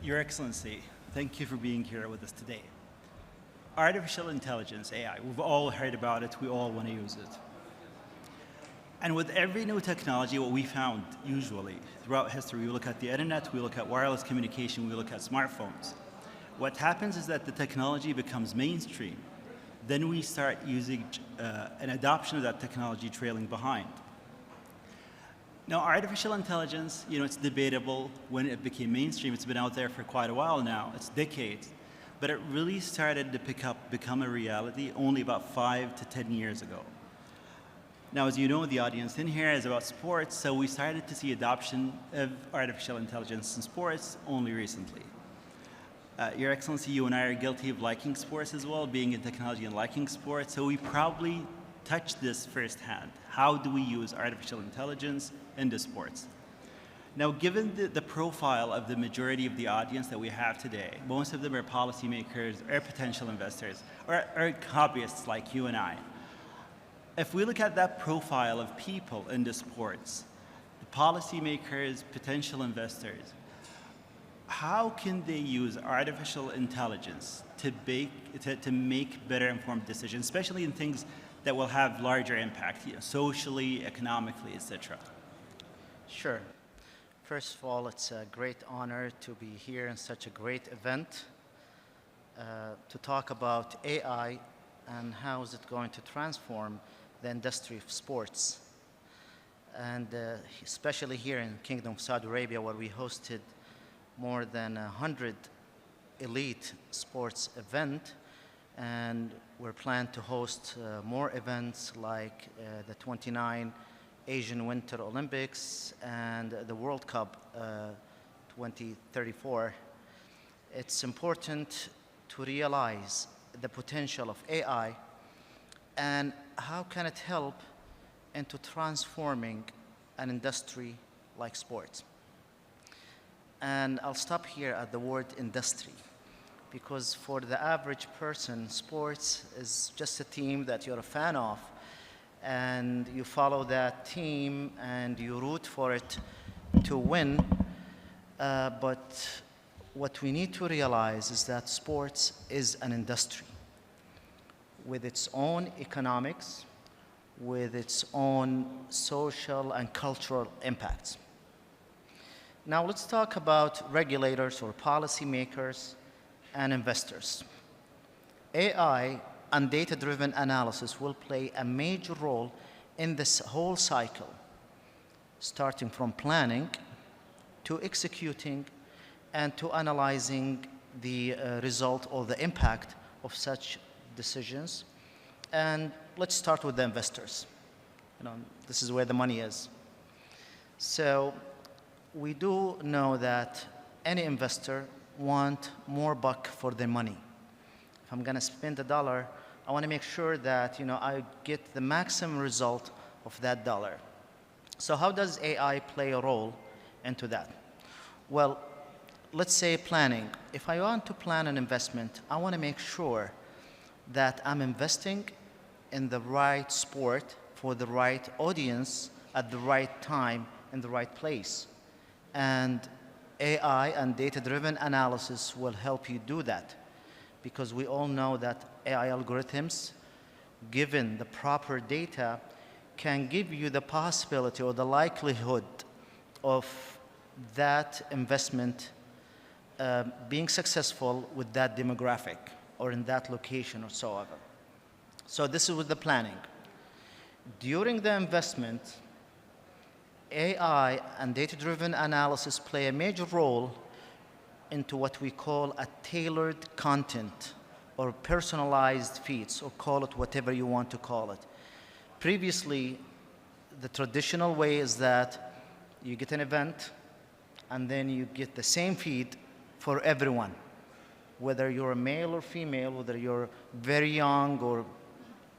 Your Excellency, thank you for being here with us today. Artificial intelligence, AI, we've all heard about it, we all want to use it. And with every new technology, what we found usually throughout history, we look at the internet, we look at wireless communication, we look at smartphones. What happens is that the technology becomes mainstream. Then we start using an adoption of that technology trailing behind. Now, artificial intelligence, it's debatable when it became mainstream. It's been out there for quite a while now. It's decades. But it really started to become a reality only about 5 to 10 years ago. Now, as you know, the audience in here is about sports, so we started to see adoption of artificial intelligence in sports only recently. Your Excellency, you and I are guilty of liking sports as well, being in technology and liking sports, so we probably touched this firsthand. How do we use artificial intelligence into sports? Now, given the profile of the majority of the audience that we have today, most of them are policymakers or potential investors or hobbyists like you and I. If we look at that profile of people into sports, the policymakers, potential investors, how can they use artificial intelligence to make better informed decisions, especially in things that will have larger impact, socially, economically, etc.? Sure. First of all, it's a great honor to be here in such a great event to talk about AI and how is it going to transform the industry of sports. And especially here in Kingdom of Saudi Arabia, where we hosted more than 100 elite sports events, and we're planned to host more events like the 29 Asian Winter Olympics and the World Cup 2034. It's important to realize the potential of AI and how can it help into transforming an industry like sports. And I'll stop here at the word industry, because for the average person, sports is just a team that you're a fan of, and you follow that team and you root for it to win. But what we need to realize is that sports is an industry with its own economics, with its own social and cultural impacts. Now let's talk about regulators or policymakers and investors. AI and data-driven analysis will play a major role in this whole cycle, starting from planning to executing and to analyzing the result or the impact of such decisions. And let's start with the investors. This is where the money is. So we do know that any investor wants more buck for their money. If I'm going to spend $1, I want to make sure that I get the maximum result of that dollar. So how does AI play a role into that? Well, let's say planning. If I want to plan an investment, I want to make sure that I'm investing in the right sport for the right audience at the right time in the right place. And AI and data-driven analysis will help you do that, because we all know that AI algorithms, given the proper data, can give you the possibility or the likelihood of that investment being successful with that demographic or in that location or so ever. So this is with the planning. During the investment, AI and data-driven analysis play a major role into what we call a tailored content or personalized feeds, or call it whatever you want to call it. Previously, the traditional way is that you get an event and then you get the same feed for everyone, whether you're a male or female, whether you're very young or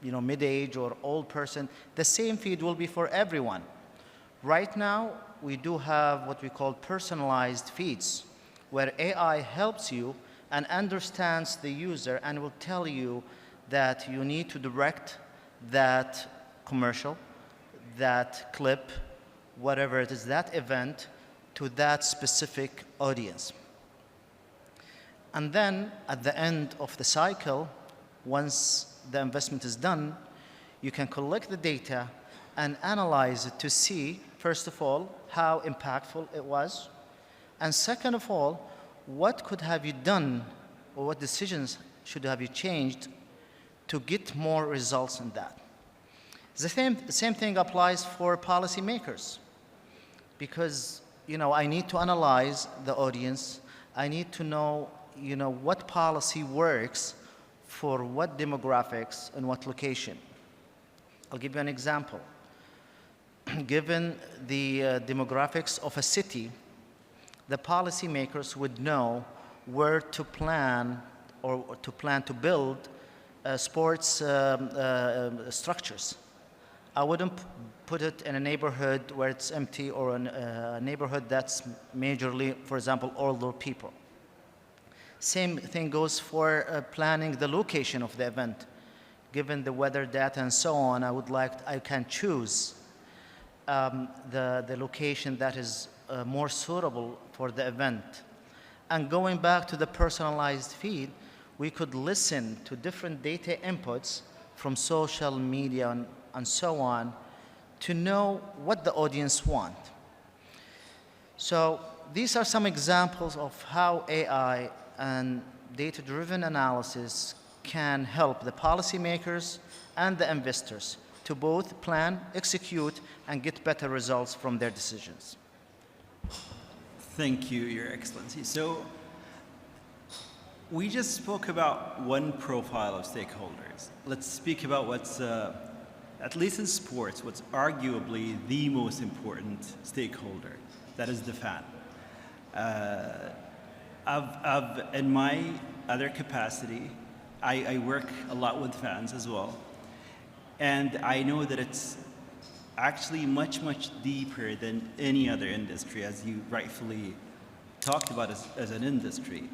mid-age or old person, the same feed will be for everyone. Right now, we do have what we call personalized feeds, where AI helps you and understands the user and will tell you that you need to direct that commercial, that clip, whatever it is, that event, to that specific audience. And then at the end of the cycle, once the investment is done, you can collect the data and analyze it to see, first of all, how impactful it was. And second of all, what could have you done or what decisions should have you changed to get more results in that. The same thing applies for policymakers, because I need to analyze the audience. I need to know what policy works for what demographics and what location. I'll give you an example. Given the demographics of a city, the policymakers would know where to plan or to build sports structures. I wouldn't put it in a neighborhood where it's empty or a neighborhood that's majorly, for example, older people. Same thing goes for planning the location of the event. Given the weather data and so on, I can choose the location that is more suitable for the event. And going back to the personalized feed, we could listen to different data inputs from social media and so on to know what the audience want. So these are some examples of how AI and data-driven analysis can help the policymakers and the investors to both plan, execute, and get better results from their decisions. Thank you, Your Excellency. So we just spoke about one profile of stakeholders. Let's speak about what's, at least in sports, what's arguably the most important stakeholder, that is the fan. In my other capacity, I work a lot with fans as well. And I know that it's actually much, much deeper than any other industry, as you rightfully talked about as an industry.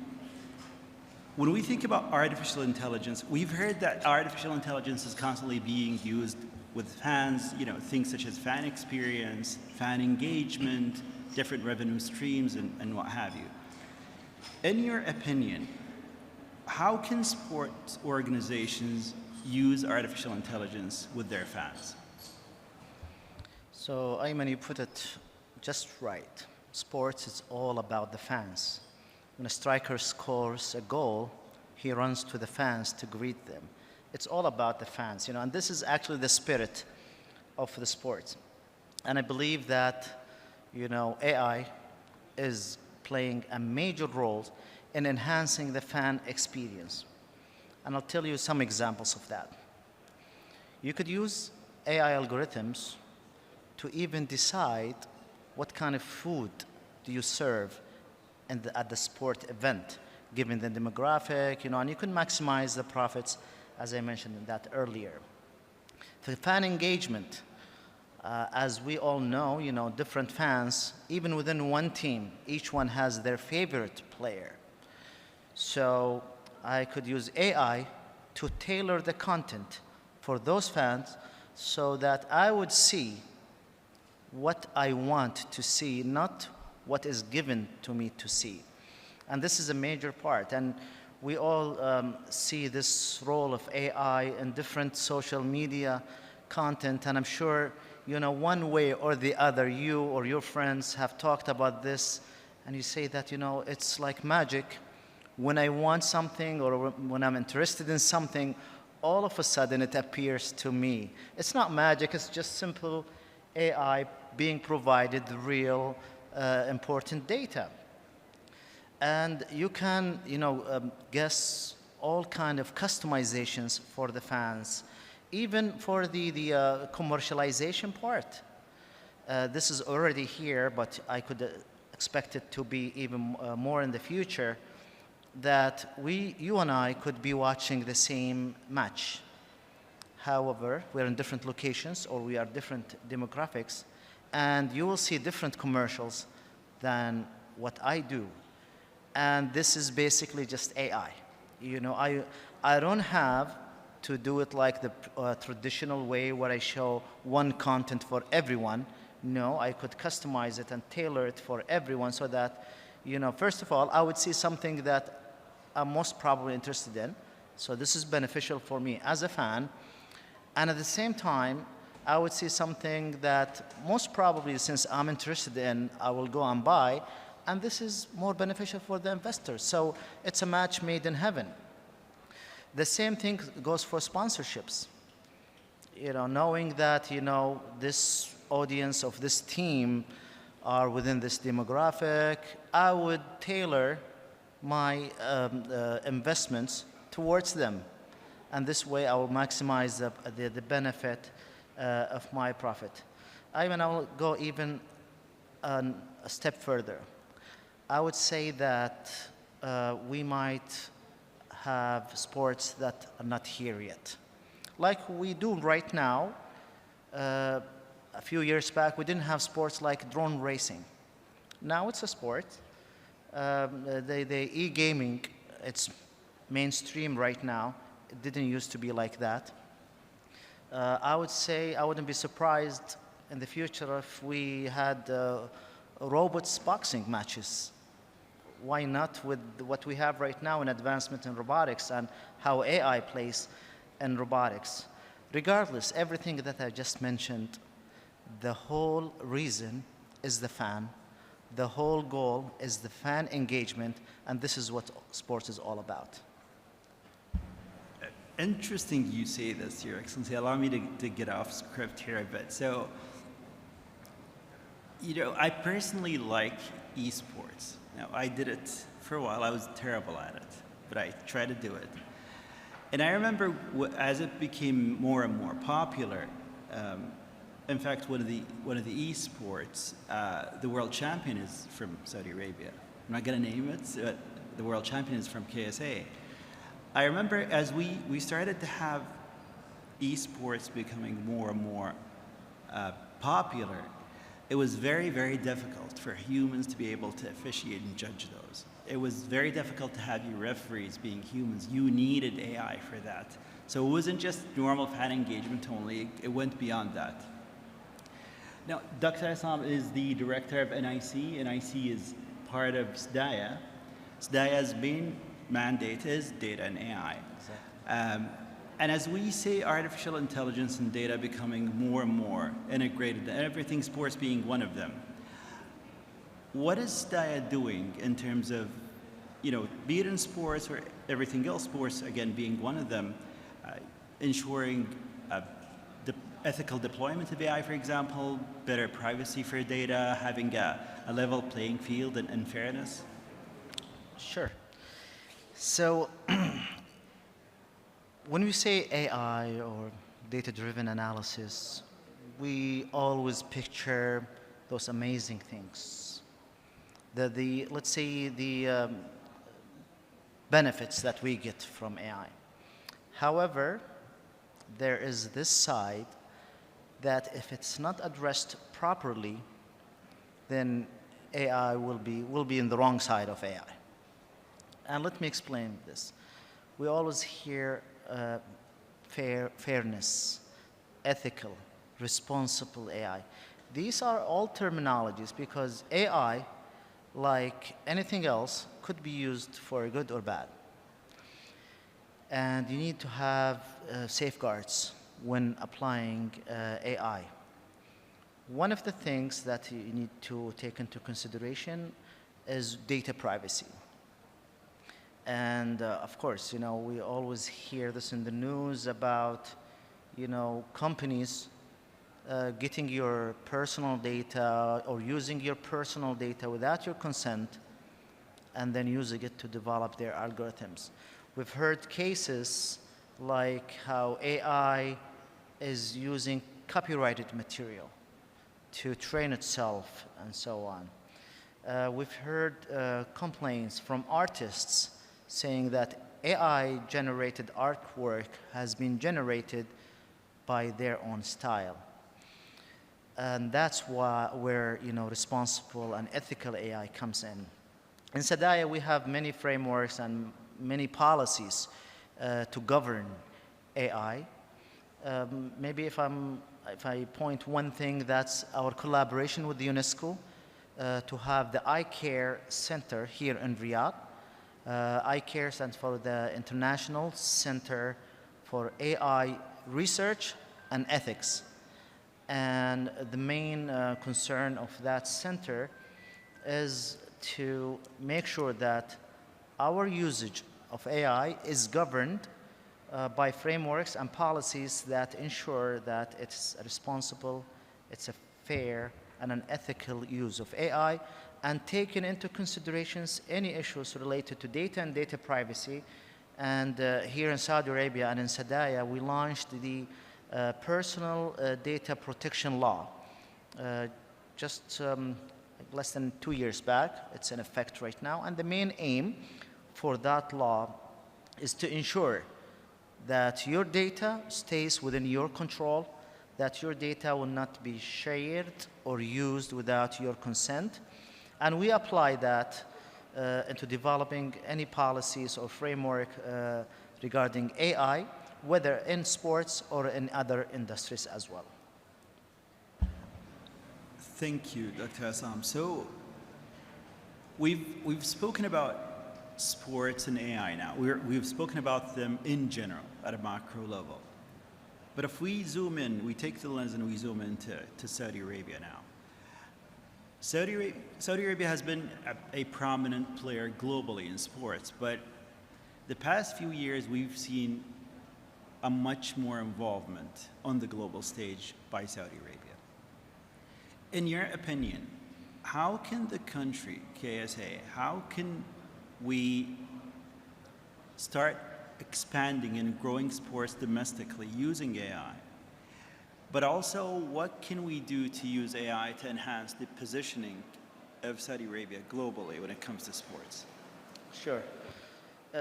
When we think about artificial intelligence, we've heard that artificial intelligence is constantly being used with fans, things such as fan experience, fan engagement, different revenue streams, and what have you. In your opinion, how can sports organizations use artificial intelligence with their fans? So, Ayman, you put it just right. Sports is all about the fans. When a striker scores a goal, he runs to the fans to greet them. It's all about the fans, and this is actually the spirit of the sport. And I believe that, AI is playing a major role in enhancing the fan experience. And I'll tell you some examples of that. You could use AI algorithms to even decide what kind of food do you serve at the sport event, given the demographic, and you can maximize the profits, as I mentioned in that earlier. For fan engagement, as we all know, different fans, even within one team, each one has their favorite player. So I could use AI to tailor the content for those fans so that I would see what I want to see, not what is given to me to see. And this is a major part. And we all see this role of AI in different social media content. And I'm sure, one way or the other, you or your friends have talked about this. And you say that, it's like magic. When I want something or when I'm interested in something, all of a sudden it appears to me. It's not magic, it's just simple AI being provided real important data. And you can, guess all kind of customizations for the fans, even for the commercialization part. This is already here, but I could expect it to be even more in the future, that you and I could be watching the same match. However, we're in different locations or we are different demographics, and you will see different commercials than what I do. And this is basically just AI. I don't have to do it like the traditional way where I show one content for everyone. No, I could customize it and tailor it for everyone so that, first of all, I would see something that I'm most probably interested in. So this is beneficial for me as a fan. And at the same time, I would see something that most probably, since I'm interested in, I will go and buy. And this is more beneficial for the investors. So it's a match made in heaven. The same thing goes for sponsorships. Knowing that, this audience of this team are within this demographic, I would tailor my investments towards them. And this way I will maximize the benefit of my profit. I will go even a step further. I would say that we might have sports that are not here yet. Like we do right now. A few years back, we didn't have sports like drone racing. Now it's a sport. The e-gaming, it's mainstream right now. It didn't used to be like that. I would say I wouldn't be surprised in the future if we had robots boxing matches. Why not with what we have right now in advancement in robotics and how AI plays in robotics? Regardless, everything that I just mentioned, the whole reason is the fan. The whole goal is the fan engagement, and this is what sports is all about. Interesting you say this, Your Excellency. Allow me to get off script here a bit. So, I personally like esports. Now, I did it for a while. I was terrible at it, but I tried to do it. And I remember as it became more and more popular, in fact, one of the esports, the world champion is from Saudi Arabia. I'm not going to name it, but the world champion is from KSA. I remember as we started to have esports becoming more and more popular, it was very, very difficult for humans to be able to officiate and judge those. It was very difficult to have your referees being humans. You needed AI for that. So it wasn't just normal fan engagement only, it went beyond that. Now, Dr. Isam is the director of NIC. NIC is part of SDAIA. SDAIA's main mandate is data and AI. Exactly. And as we say, artificial intelligence and data becoming more and more integrated, and everything sports being one of them. What is SDAIA doing in terms of, be it in sports or everything else, sports again being one of them, ensuring the ethical deployment of AI, for example, better privacy for data, having a level playing field and fairness? Sure. So when we say AI or data-driven analysis, we always picture those amazing things. Let's say the benefits that we get from AI. However, there is this side that if it's not addressed properly, then AI will be in the wrong side of AI. And let me explain this. We always hear fairness, ethical, responsible AI. These are all terminologies because AI, like anything else, could be used for good or bad. And you need to have safeguards when applying AI. One of the things that you need to take into consideration is data privacy. And of course, we always hear this in the news about, companies getting your personal data or using your personal data without your consent and then using it to develop their algorithms. We've heard cases like how AI is using copyrighted material to train itself and so on. We've heard complaints from artists saying that AI-generated artwork has been generated by their own style. And that's where responsible and ethical AI comes in. In SDAIA, we have many frameworks and many policies to govern AI. Maybe if I point one thing, that's our collaboration with the UNESCO to have the iCare Center here in Riyadh. ICARE stands for the International Center for AI Research and Ethics. And the main concern of that center is to make sure that our usage of AI is governed by frameworks and policies that ensure that it's a responsible, it's a fair, and an ethical use of AI, and taking into considerations any issues related to data and data privacy. And here in Saudi Arabia and in Sadaya, we launched the Personal Data Protection Law just less than 2 years back. It's in effect right now. And the main aim for that law is to ensure that your data stays within your control, that your data will not be shared or used without your consent. And we apply that into developing any policies or framework regarding AI, whether in sports or in other industries as well. Thank you, Dr. Assam. So we've spoken about sports and AI now. We've spoken about them in general at a macro level. But if we zoom in, we take the lens and we zoom into Saudi Arabia now. Saudi Arabia has been a prominent player globally in sports, but the past few years we've seen a much more involvement on the global stage by Saudi Arabia. In your opinion, how can the country, KSA, how can we start expanding and growing sports domestically using AI? But also, what can we do to use AI to enhance the positioning of Saudi Arabia globally when it comes to sports? Sure.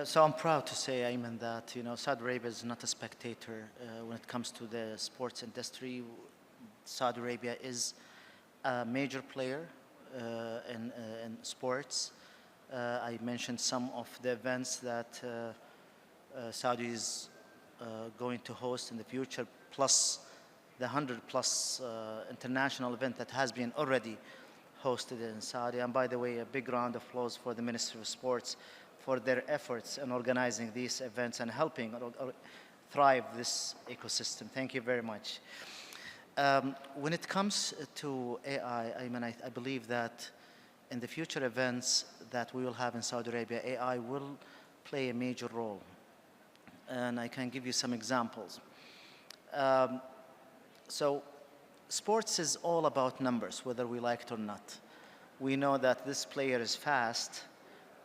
So I'm proud to say, Ayman, that Saudi Arabia is not a spectator when it comes to the sports industry. Saudi Arabia is a major player in sports. I mentioned some of the events that Saudi is going to host in the future, plus the 100+ international event that has been already hosted in Saudi. And by the way, a big round of applause for the Ministry of Sports for their efforts in organizing these events and helping thrive this ecosystem. Thank you very much. When it comes to AI, I believe that in the future events that we will have in Saudi Arabia, AI will play a major role. And I can give you some examples. So sports is all about numbers, whether we like it or not. We know that this player is fast.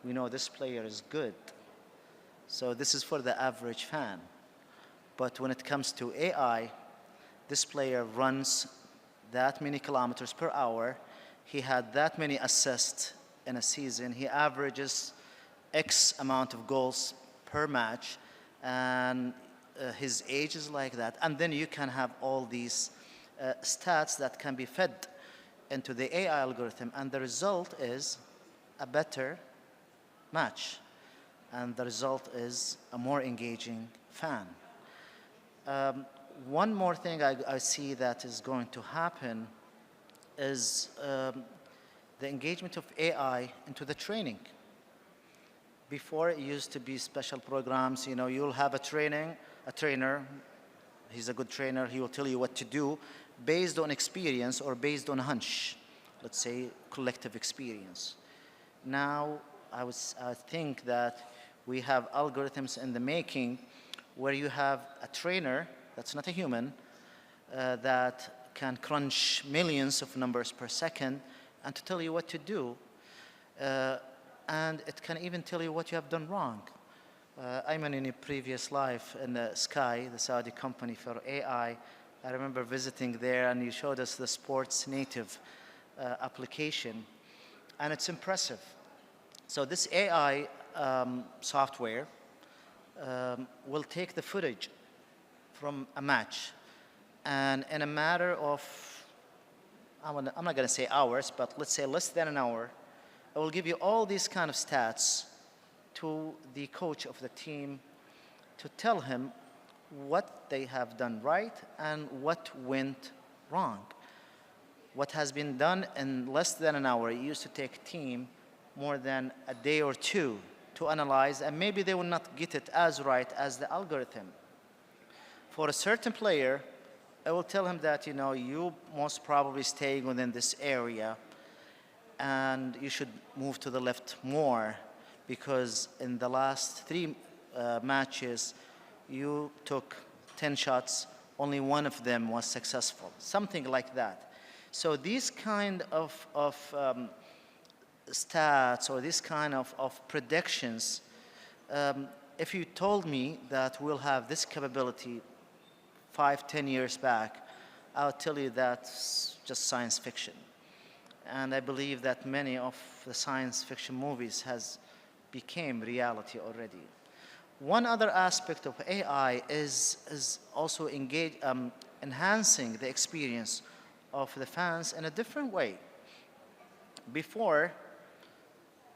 We know this player is good. So this is for the average fan. But when it comes to AI, this player runs that many kilometers per hour. He had that many assists in a season. He averages X amount of goals per match. And his age is like that. And then you can have all these stats that can be fed into the AI algorithm. And the result is a better match. And the result is a more engaging fan. One more thing I see that is going to happen is the engagement of AI into the training. Before, it used to be special programs. You'll have a trainer. He's a good trainer. He will tell you what to do based on experience or based on hunch. Let's say collective experience. Now, I think that we have algorithms in the making where you have a trainer that's not a human that can crunch millions of numbers per second and to tell you what to do. And it can even tell you what you have done wrong. Ayman, in a previous life in the Sky, the Saudi company for AI, I remember visiting there and you showed us the sports native application. And it's impressive. So this AI software will take the footage from a match. And in a matter of, I'm not going to say hours, but let's say less than an hour, I will give you all these kind of stats to the coach of the team to tell him what they have done right and what went wrong. What has been done in less than an hour, it used to take a team more than a day or two to analyze, and maybe they will not get it as right as the algorithm. For a certain player, I will tell him that, you most probably stay within this area and you should move to the left more, because in the last 3 matches, you took 10 shots, only 1 of them was successful, something like that. So these kind of stats or this kind of predictions, if you told me that we'll have this capability 5-10 years back, I'll tell you that's just science fiction. And I believe that many of the science fiction movies has became reality already. One other aspect of AI is also enhancing the experience of the fans in a different way. Before,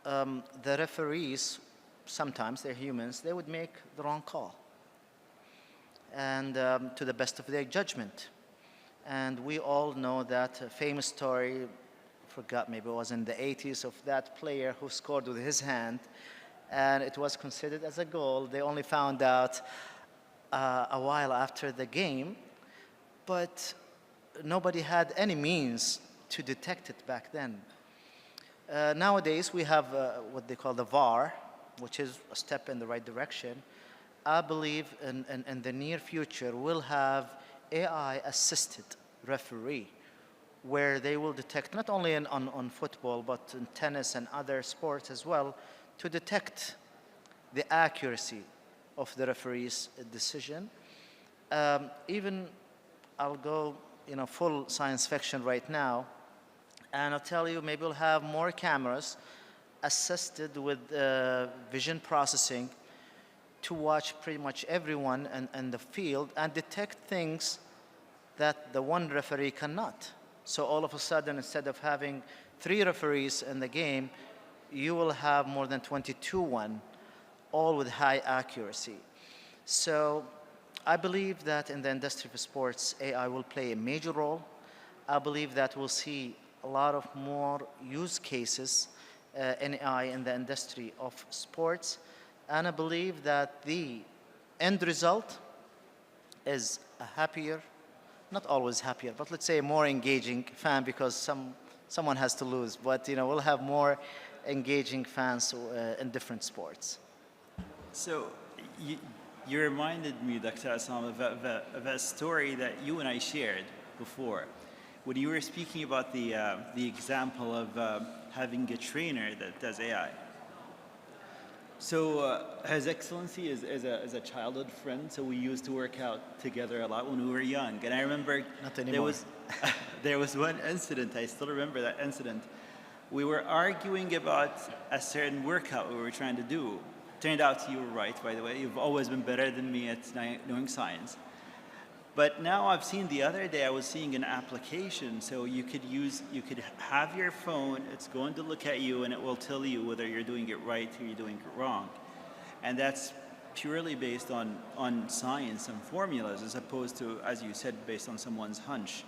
the referees, sometimes they're humans, they would make the wrong call, and to the best of their judgment. And we all know that famous story, forgot, maybe it was in the 80s, of that player who scored with his hand, and it was considered as a goal. They only found out a while after the game, but nobody had any means to detect it back then. Nowadays, we have what they call the VAR, which is a step in the right direction. I believe in the near future, we'll have AI-assisted referee, where they will detect, not only on football, but in tennis and other sports as well, to detect the accuracy of the referee's decision. Even I'll go full science fiction right now, and I'll tell you, maybe we'll have more cameras assisted with vision processing to watch pretty much everyone in the field and detect things that the one referee cannot. So all of a sudden, instead of having 3 referees in the game, you will have more than 22-1, all with high accuracy. So I believe that in the industry of sports, AI will play a major role. I believe that we'll see a lot of more use cases in AI in the industry of sports. And I believe that the end result is a happier, not always happier, but let's say a more engaging fan, because someone has to lose. But we'll have more engaging fans in different sports. So you reminded me, Dr. Assam, of a story that you and I shared before, when you were speaking about the example of having a trainer that does AI. So His Excellency is a childhood friend, so we used to work out together a lot when we were young. And I remember there was one incident, I still remember that incident. We were arguing about a certain workout we were trying to do. Turned out you were right, by the way. You've always been better than me at knowing science. But now I've seen, the other day I was seeing an application, so you could have your phone, it's going to look at you and it will tell you whether you're doing it right or you're doing it wrong. And that's purely based on science and formulas, as opposed to, as you said, based on someone's hunch.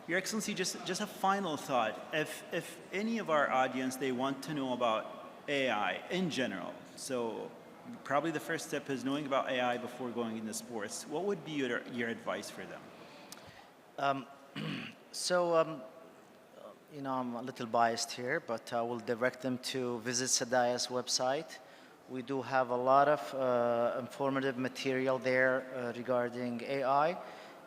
Your Excellency, just a final thought. If any of our audience, they want to know about AI in general, so probably the first step is knowing about AI before going into sports. What would be your advice for them? I'm a little biased here, but I will direct them to visit Sadaya's website. We do have a lot of informative material there regarding AI,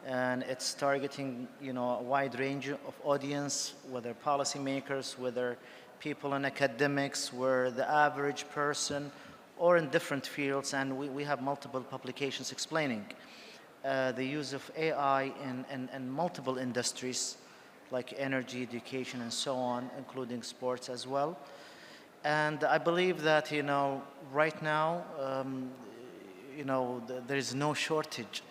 and it's targeting a wide range of audience, whether policymakers, whether people in academics, where the average person, or in different fields, and we have multiple publications explaining the use of AI in multiple industries, like energy, education, and so on, including sports as well. And I believe that, right now, there is no shortage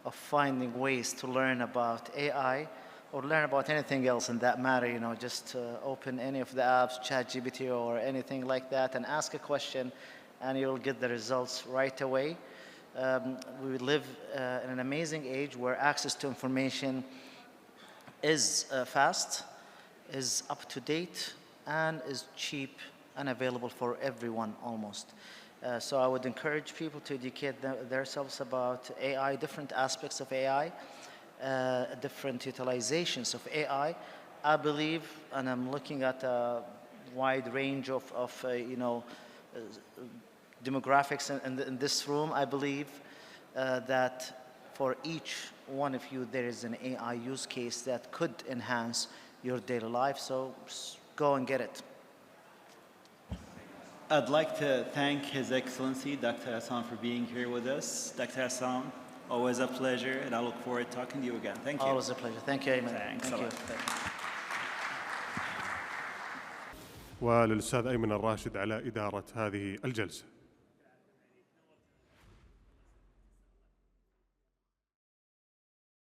of finding ways to learn about AI or learn about anything else in that matter. Just open any of the apps, ChatGPT or anything like that, and ask a question, and you'll get the results right away. We live in an amazing age where access to information is fast, is up to date, and is cheap and available for everyone almost. So I would encourage people to educate themselves about AI, different aspects of AI, different utilizations of AI. I believe, and I'm looking at a wide range of demographics in this room, I believe that for each one of you, there is an AI use case that could enhance your daily life. So go and get it. I'd like to thank His Excellency, Dr. Hassan, for being here with us. Dr. Hassan, always a pleasure, and I look forward to talking to you again. Thank you. Always a pleasure. Thank you, Ayman. Thanks Thank a you. lot. وللأستاذ أيمن الراشد على إدارة هذه الجلسة.